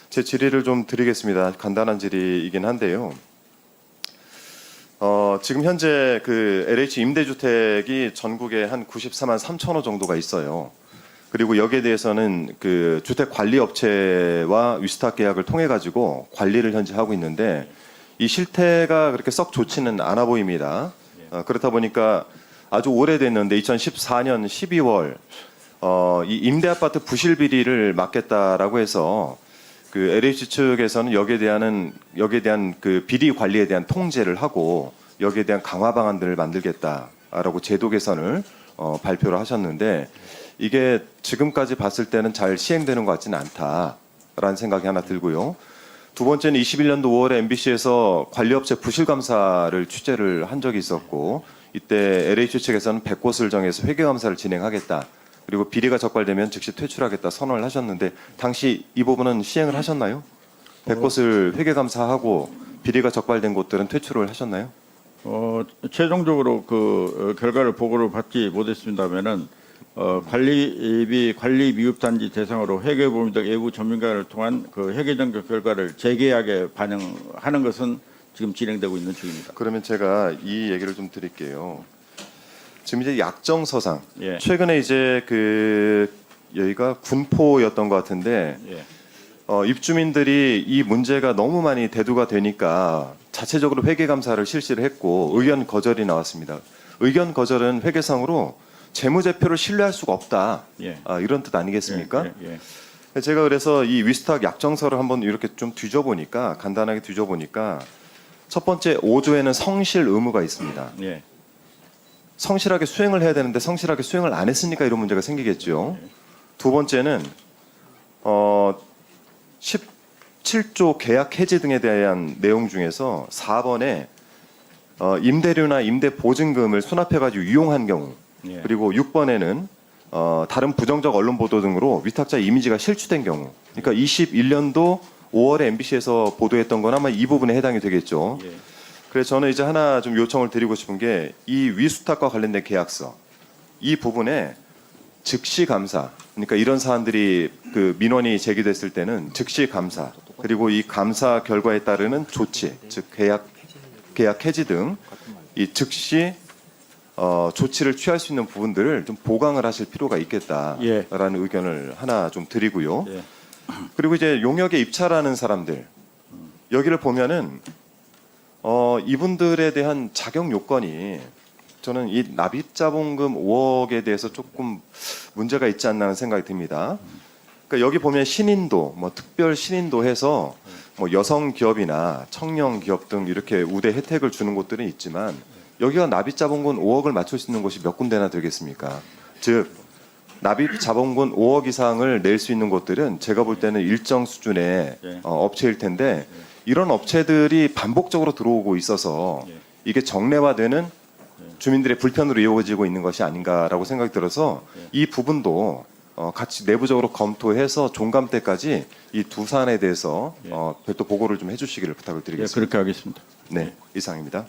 제 질의를 좀 드리겠습니다. 간단한 질의이긴 한데요. 지금 현재 그 LH 임대주택이 전국에 한 94만 3천호 정도가 있어요. 그리고 여기에 대해서는 그 주택관리업체와 위스탁 계약을 통해 가지고 관리를 현재 하고 있는데 이 실태가 그렇게 썩 좋지는 않아 보입니다. 그렇다 보니까 아주 오래됐는데 2014년 12월 이 임대아파트 부실 비리를 막겠다라고 해서 그 LH 측에서는 여기에 대한 그 비리 관리에 대한 통제를 하고 여기에 대한 강화 방안들을 만들겠다라고 제도 개선을 발표를 하셨는데 이게 지금까지 봤을 때는 잘 시행되는 것 같지는 않다라는 생각이 하나 들고요. 두 번째는 21년도 5월에 MBC에서 관리업체 부실 감사를 취재를 한 적이 있었고 이때 LH 측에서는 100곳을 정해서 회계 감사를 진행하겠다. 그리고 비리가 적발되면 즉시 퇴출하겠다 선언을 하셨는데 당시 이 부분은 시행을 하셨나요? 100곳을 회계 감사하고 비리가 적발된 곳들은 퇴출을 하셨나요? 최종적으로 그 결과를 보고를 받지 못했습니다면은 관리 미흡단지 대상으로 회계보험 등 외부 전문가를 통한 그 회계 점검 결과를 재계약에 반영하는 것은 지금 진행되고 있는 중입니다. 그러면 제가 이 얘기를 좀 드릴게요. 지금 이제 약정서상 예. 최근에 이제 그 여기가 군포였던 것 같은데 예. 입주민들이 이 문제가 너무 많이 대두가 되니까 자체적으로 회계 감사를 실시를 했고 의견 거절이 나왔습니다. 의견 거절은 회계상으로 재무제표를 신뢰할 수가 없다. 예. 이런 뜻 아니겠습니까? 예. 제가 그래서 이 위스탁 약정서를 한번 이렇게 좀 뒤져보니까 간단하게 뒤져보니까 첫 번째 5조에는 성실 의무가 있습니다. 예. 성실하게 수행을 해야 되는데 성실하게 수행을 안 했으니까 이런 문제가 생기겠죠. 두 번째는 17조 계약 해지 등에 대한 내용 중에서 4번에 임대료나 임대 보증금을 수납해가지고 유용한 경우 예. 그리고 6번에는 다른 부정적 언론 보도 등으로 위탁자 이미지가 실추된 경우 그러니까 21년도 5월에 MBC에서 보도했던 건 아마 이 부분에 해당이 되겠죠. 예. 그래서 저는 이제 하나 좀 요청을 드리고 싶은 게 이 위수탁과 관련된 계약서 이 부분에 즉시 감사 그러니까 이런 사안들이 그 민원이 제기됐을 때는 즉시 감사 그리고 이 감사 결과에 따르는 조치 즉 계약 해지 등 이 즉시 조치를 취할 수 있는 부분들을 좀 보강을 하실 필요가 있겠다라는 예. 의견을 하나 좀 드리고요. 예. 그리고 이제 용역에 입찰하는 사람들 여기를 보면은 이분들에 대한 자격 요건이 저는 이 납입자본금 5억에 대해서 조금 문제가 있지 않나 하는 생각이 듭니다. 그러니까 여기 보면 신인도, 뭐 특별 신인도 해서 뭐 여성 기업이나 청년 기업 등 이렇게 우대 혜택을 주는 곳들은 있지만 여기가 납입자본금 5억을 맞출 수 있는 곳이 몇 군데나 되겠습니까? 즉 납입자본금 5억 이상을 낼 수 있는 곳들은 제가 볼 때는 일정 수준의 업체일 텐데 이런 업체들이 반복적으로 들어오고 있어서 이게 정례화되는 주민들의 불편으로 이어지고 있는 것이 아닌가라고 생각이 들어서 이 부분도 같이 내부적으로 검토해서 종감 때까지 이 두 사안에 대해서 별도 보고를 좀 해주시기를 부탁을 예. 드리겠습니다. 그렇게 하겠습니다. 네, 이상입니다.